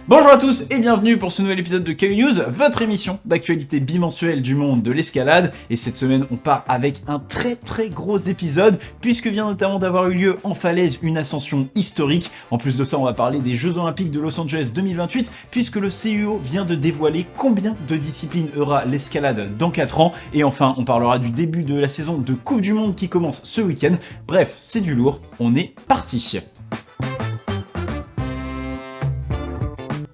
Bonjour à tous et bienvenue pour ce nouvel épisode de KU News, votre émission d'actualité bimensuelle du monde de l'escalade. Et cette semaine, on part avec un très gros épisode, puisque vient notamment d'avoir eu lieu en falaise une ascension historique. En plus de ça, on va parler des Jeux Olympiques de Los Angeles 2028, puisque le CUO vient de dévoiler combien de disciplines aura l'escalade dans 4 ans. Et enfin, on parlera du début de la saison de Coupe du Monde qui commence ce week-end. Bref, c'est du lourd, on est parti.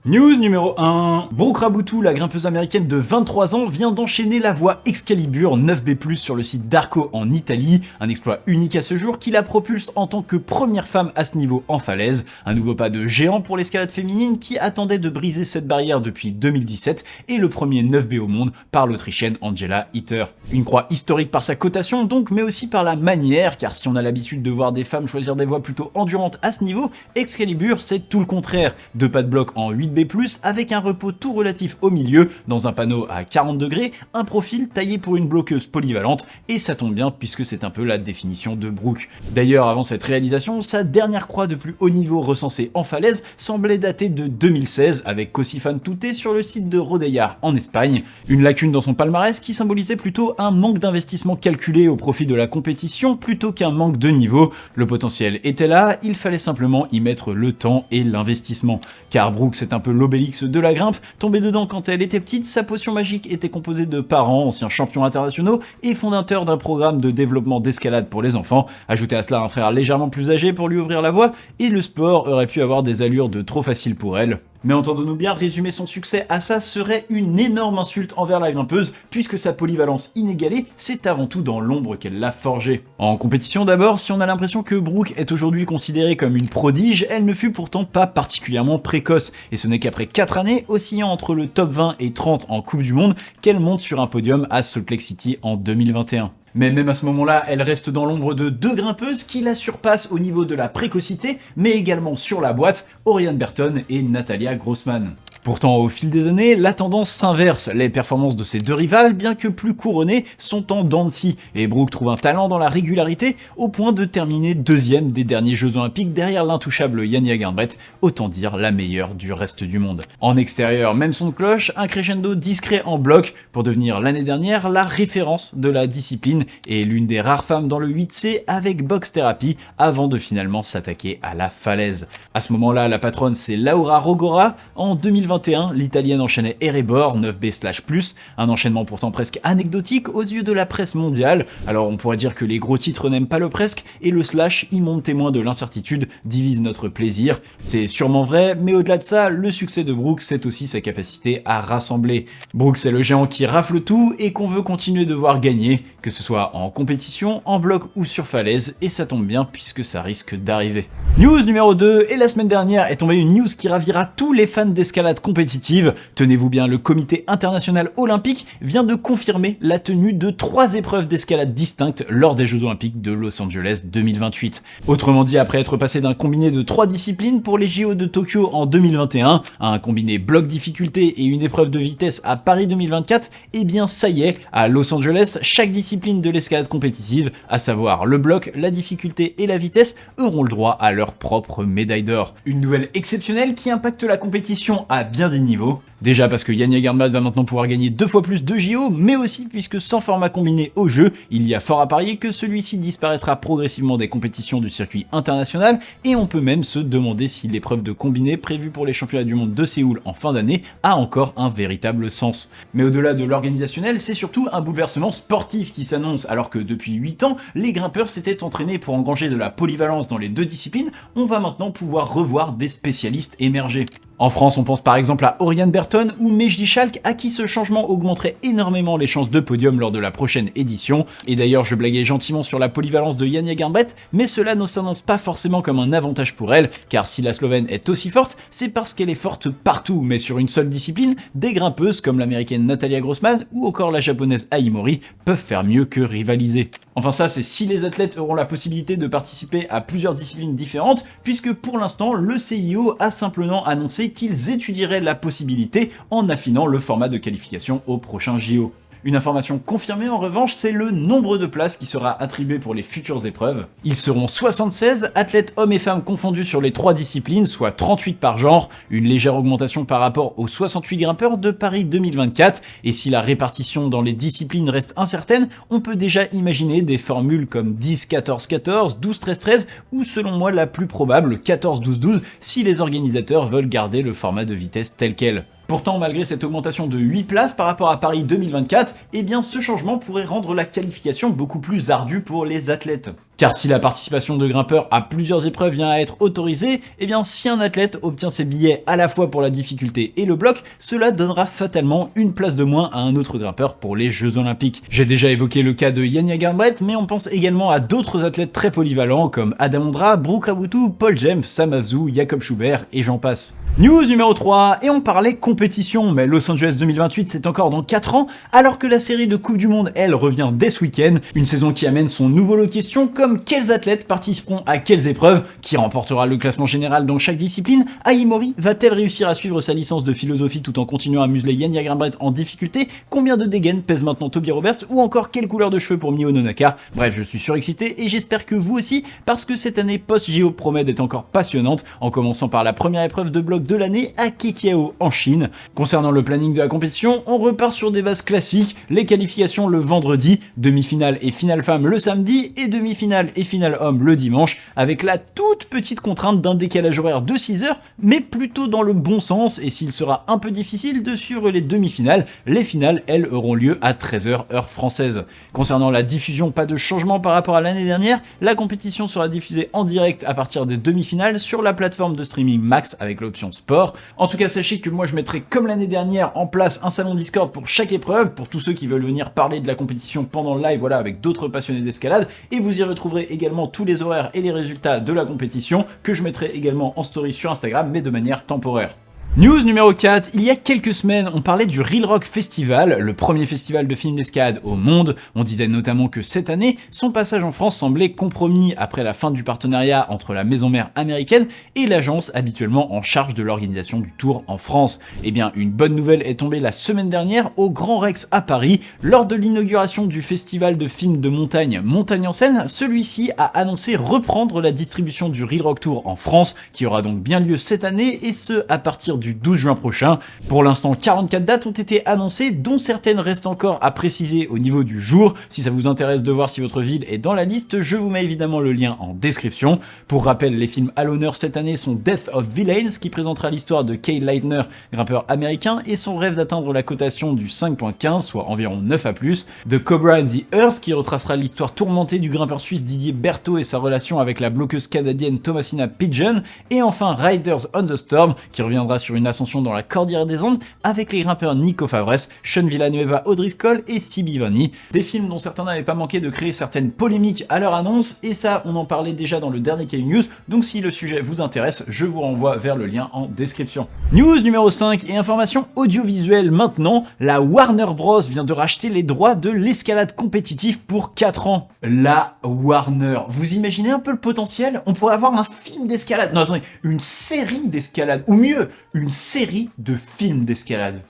News numéro 1. Brooke Raboutou, la grimpeuse américaine de 23 ans, vient d'enchaîner la voie Excalibur 9B+, sur le site d'Arco en Italie, un exploit unique à ce jour qui la propulse en tant que première femme à ce niveau en falaise, un nouveau pas de géant pour l'escalade féminine qui attendait de briser cette barrière depuis 2017 et le premier 9B au monde par l'Autrichienne Angela Hitter. Une croix historique par sa cotation donc, mais aussi par la manière, car si on a l'habitude de voir des femmes choisir des voies plutôt endurantes à ce niveau, Excalibur c'est tout le contraire, 2 pas de bloc en 8B+, avec un repos tout relatif au milieu, dans un panneau à 40 degrés, un profil taillé pour une bloqueuse polyvalente, et ça tombe bien puisque c'est un peu la définition de Brooke. D'ailleurs, avant cette réalisation, sa dernière croix de plus haut niveau recensée en falaise semblait dater de 2016, avec Cosi Fan Tutte sur le site de Rodellar en Espagne, une lacune dans son palmarès qui symbolisait plutôt un manque d'investissement calculé au profit de la compétition plutôt qu'un manque de niveau. Le potentiel était là, il fallait simplement y mettre le temps et l'investissement, car Brooke c'est un peu l'Obélix de la grimpe, tombée dedans quand elle était petite, sa potion magique était composée de parents, anciens champions internationaux et fondateurs d'un programme de développement d'escalade pour les enfants. Ajoutez à cela un frère légèrement plus âgé pour lui ouvrir la voie, et le sport aurait pu avoir des allures de trop facile pour elle. Mais entendons-nous bien, résumer son succès à ça serait une énorme insulte envers la grimpeuse, puisque sa polyvalence inégalée, c'est avant tout dans l'ombre qu'elle l'a forgée. En compétition d'abord, si on a l'impression que Brooke est aujourd'hui considérée comme une prodige, elle ne fut pourtant pas particulièrement précoce, et ce n'est qu'après 4 années, oscillant entre le top 20 et 30 en Coupe du Monde, qu'elle monte sur un podium à Salt Lake City en 2021. Mais même à ce moment-là, elle reste dans l'ombre de 2 grimpeuses qui la surpassent au niveau de la précocité, mais également sur la boîte, Oriane Berton et Natalia Grossman. Pourtant, au fil des années, la tendance s'inverse. Les performances de ces 2 rivales, bien que plus couronnées, sont en dents de scie, et Brooke trouve un talent dans la régularité au point de terminer 2e des derniers Jeux Olympiques derrière l'intouchable Janja Garnbret, autant dire la meilleure du reste du monde. En extérieur, même son de cloche, un crescendo discret en bloc pour devenir l'année dernière la référence de la discipline et l'une des rares femmes dans le 8C avec box thérapie avant de finalement s'attaquer à la falaise. À ce moment-là, la patronne c'est Laura Rogora. En 2021, l'italienne enchaînait Erebor 9B/+, un enchaînement pourtant presque anecdotique aux yeux de la presse mondiale. Alors on pourrait dire que les gros titres n'aiment pas le presque, et le slash, immonde témoin de l'incertitude, divise notre plaisir. C'est sûrement vrai, mais au-delà de ça, le succès de Brooke, c'est aussi sa capacité à rassembler. Brooke, c'est le géant qui rafle tout et qu'on veut continuer de voir gagner, que ce soit en compétition, en bloc ou sur falaise, et ça tombe bien puisque ça risque d'arriver. News numéro 2, et la semaine dernière est tombée une news qui ravira tous les fans d'escalade compétitive. Tenez-vous bien, le comité international olympique vient de confirmer la tenue de 3 épreuves d'escalade distinctes lors des Jeux Olympiques de Los Angeles 2028. Autrement dit, après être passé d'un combiné de 3 disciplines pour les JO de Tokyo en 2021 à un combiné bloc difficulté et une épreuve de vitesse à Paris 2024, et bien ça y est, à Los Angeles, chaque discipline de l'escalade compétitive, à savoir le bloc, la difficulté et la vitesse, auront le droit à leur propre médaille d'or. Une nouvelle exceptionnelle qui impacte la compétition à bien des niveaux. Déjà parce que Janja Garnbret va maintenant pouvoir gagner 2 fois plus de JO, mais aussi puisque sans format combiné au jeu, il y a fort à parier que celui-ci disparaîtra progressivement des compétitions du circuit international, et on peut même se demander si l'épreuve de combiné prévue pour les championnats du monde de Séoul en fin d'année a encore un véritable sens. Mais au-delà de l'organisationnel, c'est surtout un bouleversement sportif qui s'annonce, alors que depuis 8 ans, les grimpeurs s'étaient entraînés pour engranger de la polyvalence dans les 2 disciplines, on va maintenant pouvoir revoir des spécialistes émerger. En France, on pense par exemple à Oriane Berton ou Mejdi Schalk, à qui ce changement augmenterait énormément les chances de podium lors de la prochaine édition. Et d'ailleurs, je blaguais gentiment sur la polyvalence de Janja Garnbret, mais cela ne s'annonce pas forcément comme un avantage pour elle, car si la Slovène est aussi forte, c'est parce qu'elle est forte partout, mais sur une seule discipline, des grimpeuses comme l'américaine Natalia Grossman ou encore la japonaise Ai Mori peuvent faire mieux que rivaliser. Enfin ça, c'est si les athlètes auront la possibilité de participer à plusieurs disciplines différentes, puisque pour l'instant, le CIO a simplement annoncé qu'ils étudieraient la possibilité en affinant le format de qualification au prochain JO. Une information confirmée en revanche, c'est le nombre de places qui sera attribué pour les futures épreuves. Ils seront 76, athlètes hommes et femmes confondus sur les 3 disciplines, soit 38 par genre, une légère augmentation par rapport aux 68 grimpeurs de Paris 2024, et si la répartition dans les disciplines reste incertaine, on peut déjà imaginer des formules comme 10-14-14, 12-13-13, ou selon moi la plus probable 14-12-12, si les organisateurs veulent garder le format de vitesse tel quel. Pourtant, malgré cette augmentation de 8 places par rapport à Paris 2024, eh bien ce changement pourrait rendre la qualification beaucoup plus ardue pour les athlètes. Car si la participation de grimpeurs à plusieurs épreuves vient à être autorisée, eh bien si un athlète obtient ses billets à la fois pour la difficulté et le bloc, cela donnera fatalement une place de moins à un autre grimpeur pour les Jeux Olympiques. J'ai déjà évoqué le cas de Yann Garnbret, mais on pense également à d'autres athlètes très polyvalents comme Adam Ondra, Brooke Raboutou, Paul James, Sam Afzou, Jacob Schubert et j'en passe. News numéro 3, et on parlait compétition, mais Los Angeles 2028 c'est encore dans 4 ans, alors que la série de Coupe du Monde, elle, revient dès ce week-end, une saison qui amène son nouveau lot de questions comme quels athlètes participeront à quelles épreuves, qui remportera le classement général dans chaque discipline, Ai Mori va-t-elle réussir à suivre sa licence de philosophie tout en continuant à museler Yann Garnbret en difficulté, combien de dégaines pèse maintenant Toby Roberts, ou encore quelle couleur de cheveux pour Mio Nonaka. Bref, je suis surexcité et j'espère que vous aussi, parce que cette année post-JO promet d'être encore passionnante, en commençant par la première épreuve de bloc de l'année à Kekiao en Chine. Concernant le planning de la compétition, on repart sur des bases classiques, les qualifications le vendredi, demi-finale et finale femme le samedi, et demi-finale et finale homme le dimanche, avec la toute petite contrainte d'un décalage horaire de 6 heures, mais plutôt dans le bon sens, et s'il sera un peu difficile de suivre les demi-finales, les finales, elles, auront lieu à 13h heure française. Concernant la diffusion, pas de changement par rapport à l'année dernière, la compétition sera diffusée en direct à partir des demi-finales sur la plateforme de streaming Max avec l'option sport. En tout cas, sachez que moi je mettrai comme l'année dernière en place un salon Discord pour chaque épreuve, pour tous ceux qui veulent venir parler de la compétition pendant le live, voilà, avec d'autres passionnés d'escalade, et vous y retrouverez également tous les horaires et les résultats de la compétition, que je mettrai également en story sur Instagram, mais de manière temporaire. News numéro 4, il y a quelques semaines, on parlait du Reel Rock Festival, le premier festival de films d'escalade au monde. On disait notamment que cette année, son passage en France semblait compromis après la fin du partenariat entre la maison mère américaine et l'agence habituellement en charge de l'organisation du tour en France. Eh bien, une bonne nouvelle est tombée la semaine dernière au Grand Rex à Paris. Lors de l'inauguration du festival de films de montagne Montagne en Seine, celui-ci a annoncé reprendre la distribution du Reel Rock Tour en France, qui aura donc bien lieu cette année, et ce à partir du 12 juin prochain. Pour l'instant, 44 dates ont été annoncées, dont certaines restent encore à préciser au niveau du jour. Si ça vous intéresse de voir si votre ville est dans la liste, je vous mets évidemment le lien en description. Pour rappel, les films à l'honneur cette année sont Death of Villains, qui présentera l'histoire de Kay Leitner, grimpeur américain, et son rêve d'atteindre la cotation du 5.15, soit environ 9 à plus. The Cobra and the Earth, qui retracera l'histoire tourmentée du grimpeur suisse Didier Berthaud et sa relation avec la bloqueuse canadienne Thomasina Pigeon. Et enfin Riders on the Storm, qui reviendra sur une ascension dans la Cordillère des Andes avec les grimpeurs Nico Favres, Sean Villanueva O'Driscoll et Sibi Vanni. Des films dont certains n'avaient pas manqué de créer certaines polémiques à leur annonce, et ça on en parlait déjà dans le dernier KU News, donc si le sujet vous intéresse, je vous renvoie vers le lien en description. News numéro 5 et information audiovisuelle maintenant, la Warner Bros vient de racheter les droits de l'escalade compétitive pour 4 ans. La Warner, vous imaginez un peu le potentiel? On pourrait avoir un film d'escalade, non attendez, une série d'escalade, ou mieux, une série de films d'escalade.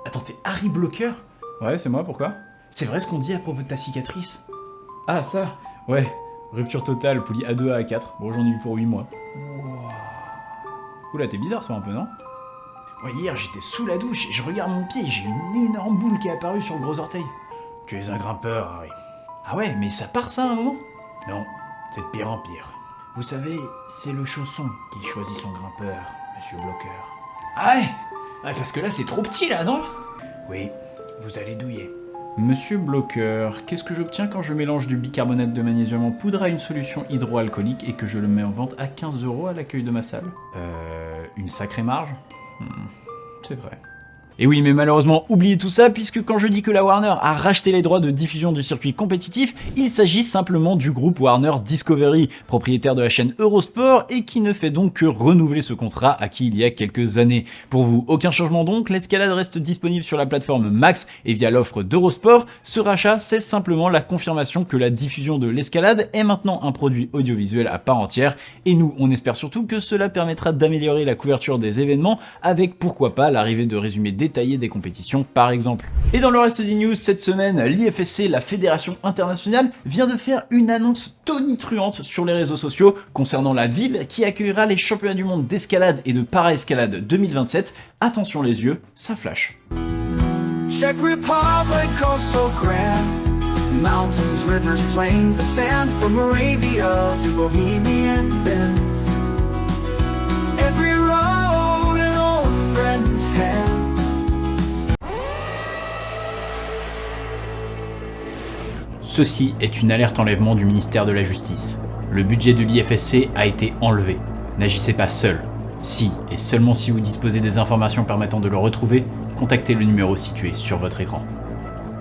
Attends, t'es Harry Blocker? Ouais, c'est moi, pourquoi? C'est vrai ce qu'on dit à propos de ta cicatrice? Ah, ça? Ouais, rupture totale, poli A2 à A4. Bon, j'en ai eu pour 8 mois. Wow. Oula, t'es bizarre, toi, un peu, non? Ouais, hier, j'étais sous la douche et je regarde mon pied et j'ai une énorme boule qui est apparue sur le gros orteil. Tu es un grimpeur, Harry. Ah ouais, mais ça part, ça, à un moment? Non, c'est de pire en pire. Vous savez, c'est le chausson qui choisit son grimpeur, monsieur Blocker. Ah ouais? Ouais, parce que là, c'est trop petit, là, non? Oui, vous allez douiller. Monsieur Blocker, qu'est-ce que j'obtiens quand je mélange du bicarbonate de magnésium en poudre à une solution hydroalcoolique et que je le mets en vente à 15 € à l'accueil de ma salle? Une sacrée marge? C'est vrai. Et oui, mais malheureusement, oubliez tout ça, puisque quand je dis que la Warner a racheté les droits de diffusion du circuit compétitif, il s'agit simplement du groupe Warner Discovery, propriétaire de la chaîne Eurosport, et qui ne fait donc que renouveler ce contrat acquis il y a quelques années. Pour vous, aucun changement donc, l'escalade reste disponible sur la plateforme Max et via l'offre d'Eurosport. Ce rachat, c'est simplement la confirmation que la diffusion de l'escalade est maintenant un produit audiovisuel à part entière, et nous, on espère surtout que cela permettra d'améliorer la couverture des événements, avec pourquoi pas l'arrivée de résumés détaillés des compétitions par exemple. Et dans le reste des news, cette semaine, l'IFSC, la Fédération Internationale, vient de faire une annonce tonitruante sur les réseaux sociaux concernant la ville qui accueillera les championnats du monde d'escalade et de para-escalade 2027. Attention les yeux, ça flash. Czech Republic, oh so grand. Mountains, rivers, plains, the sand from Moravia to Bohemian Bends. Every road an old friend's hand. Ceci est une alerte enlèvement du ministère de la Justice. Le budget de l'IFSC a été enlevé. N'agissez pas seul. Si, et seulement si vous disposez des informations permettant de le retrouver, contactez le numéro situé sur votre écran.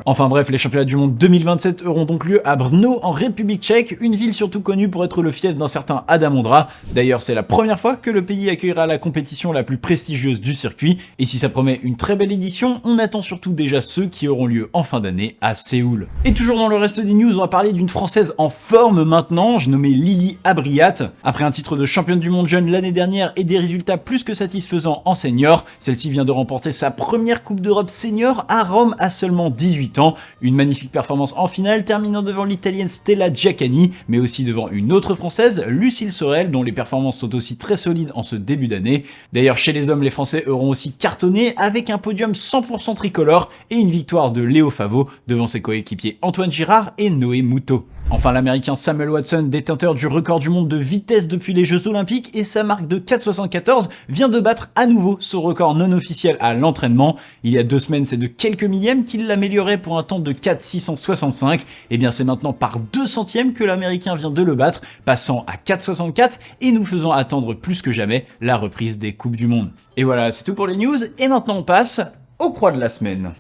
Enfin bref, les championnats du monde 2027 auront donc lieu à Brno en République tchèque, une ville surtout connue pour être le fief d'un certain Adam Ondra. D'ailleurs, c'est la première fois que le pays accueillera la compétition la plus prestigieuse du circuit, et si ça promet une très belle édition, on attend surtout déjà ceux qui auront lieu en fin d'année à Séoul. Et toujours dans le reste des news, on va parler d'une Française en forme maintenant, j'ai nommé Lily Abriat. Après un titre de championne du monde jeune l'année dernière et des résultats plus que satisfaisants en senior, celle-ci vient de remporter sa première Coupe d'Europe senior à Rome à seulement 18 ans. Une magnifique performance en finale, terminant devant l'italienne Stella Giaccani, mais aussi devant une autre française, Lucille Sorel, dont les performances sont aussi très solides en ce début d'année. D'ailleurs, chez les hommes, les Français auront aussi cartonné avec un podium 100% tricolore et une victoire de Léo Favot devant ses coéquipiers Antoine Girard et Noé Moutot. Enfin, l'américain Samuel Watson, détenteur du record du monde de vitesse depuis les Jeux Olympiques et sa marque de 4,74, vient de battre à nouveau son record non officiel à l'entraînement. Il y a 2 semaines, c'est de quelques millièmes qu'il l'améliorait pour un temps de 4,665. Et bien c'est maintenant par 2 centièmes que l'américain vient de le battre, passant à 4,64 et nous faisant attendre plus que jamais la reprise des Coupes du Monde. Et voilà, c'est tout pour les news, et maintenant on passe au croix de la semaine.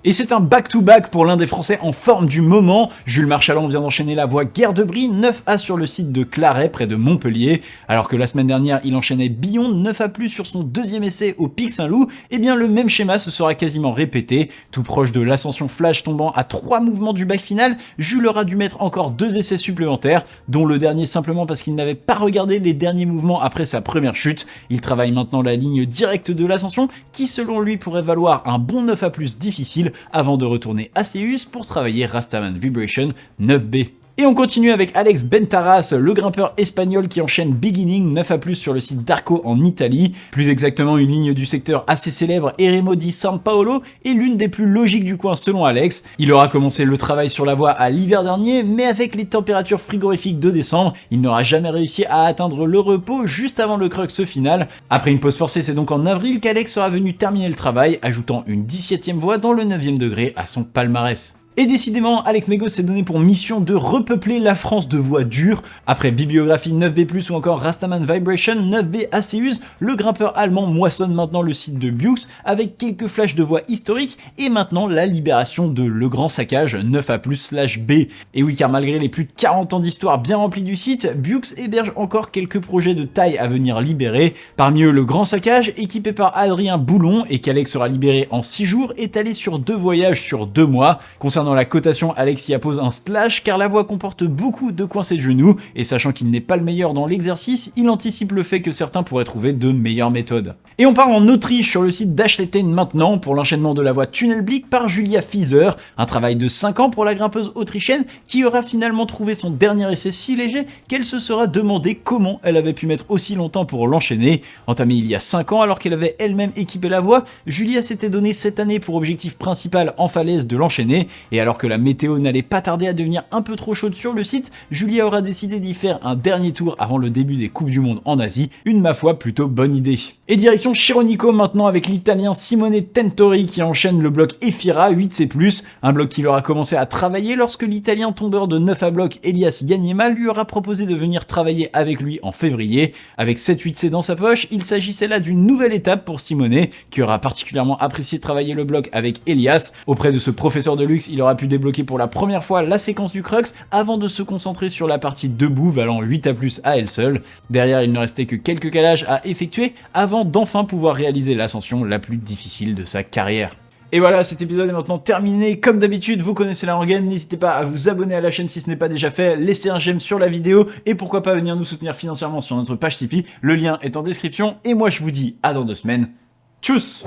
Et c'est un back-to-back pour l'un des Français en forme du moment. Jules Marchalon vient d'enchaîner la voie Guerre de Brie 9A sur le site de Claret près de Montpellier. Alors que la semaine dernière il enchaînait Billon 9A+ sur son 2e essai au Pic Saint-Loup, et bien le même schéma se sera quasiment répété. Tout proche de l'ascension flash tombant à 3 mouvements du bac final, Jules aura dû mettre encore 2 essais supplémentaires, dont le dernier simplement parce qu'il n'avait pas regardé les derniers mouvements après sa première chute. Il travaille maintenant la ligne directe de l'ascension qui selon lui pourrait valoir un bon 9A+ difficile, avant de retourner à Céus pour travailler Rastaman Vibration 9B. Et on continue avec Alex Bentaras, le grimpeur espagnol qui enchaîne Beginning 9A+ sur le site d'Arco en Italie. Plus exactement, une ligne du secteur assez célèbre Eremo di San Paolo est l'une des plus logiques du coin selon Alex. Il aura commencé le travail sur la voie à l'hiver dernier, mais avec les températures frigorifiques de décembre, il n'aura jamais réussi à atteindre le repos juste avant le crux final. Après une pause forcée, c'est donc en avril qu'Alex sera venu terminer le travail, ajoutant une 17e voie dans le 9e degré à son palmarès. Et décidément, Alex Megos s'est donné pour mission de repeupler la France de voies dures. Après Bibliographie 9B+, ou encore Rastaman Vibration 9B Aceus, le grimpeur allemand moissonne maintenant le site de Bux avec quelques flashs de voies historiques et maintenant la libération de Le Grand Saccage 9A+/B. Et oui, car malgré les plus de 40 ans d'histoire bien remplis du site, Bux héberge encore quelques projets de taille à venir libérer. Parmi eux, Le Grand Saccage, équipé par Adrien Boulon et qu'Alex sera libéré en 6 jours, est allé sur 2 voyages sur 2 mois. Concernant la cotation, Alex y appose un slash car la voie comporte beaucoup de coincés de genoux et sachant qu'il n'est pas le meilleur dans l'exercice, il anticipe le fait que certains pourraient trouver de meilleures méthodes. Et on part en Autriche sur le site d'Aschletten maintenant pour l'enchaînement de la voie Tunnelblick par Julia Fieser, un travail de 5 ans pour la grimpeuse autrichienne qui aura finalement trouvé son dernier essai si léger qu'elle se sera demandé comment elle avait pu mettre aussi longtemps pour l'enchaîner. Entamée il y a 5 ans alors qu'elle avait elle-même équipé la voie, Julia s'était donné cette année pour objectif principal en falaise de l'enchaîner Et alors que la météo n'allait pas tarder à devenir un peu trop chaude sur le site, Julia aura décidé d'y faire un dernier tour avant le début des Coupes du Monde en Asie, une ma foi plutôt bonne idée. Et direction Chironico maintenant avec l'italien Simone Tentori qui enchaîne le bloc Efira 8C+, un bloc qu'il aura commencé à travailler lorsque l'italien tombeur de 9 à bloc Elias Yaniema lui aura proposé de venir travailler avec lui en février. Avec 7-8C dans sa poche, il s'agissait là d'une nouvelle étape pour Simone, qui aura particulièrement apprécié travailler le bloc avec Elias. Auprès de ce professeur de luxe, il aura pu débloquer pour la première fois la séquence du crux avant de se concentrer sur la partie debout valant 8A+ à elle seule. Derrière, il ne restait que quelques calages à effectuer avant d'enfin pouvoir réaliser l'ascension la plus difficile de sa carrière. Et voilà, cet épisode est maintenant terminé. Comme d'habitude, vous connaissez la rengaine, n'hésitez pas à vous abonner à la chaîne si ce n'est pas déjà fait, laisser un j'aime sur la vidéo et pourquoi pas venir nous soutenir financièrement sur notre page Tipeee. Le lien est en description et moi je vous dis à dans 2 semaines. Tchuss!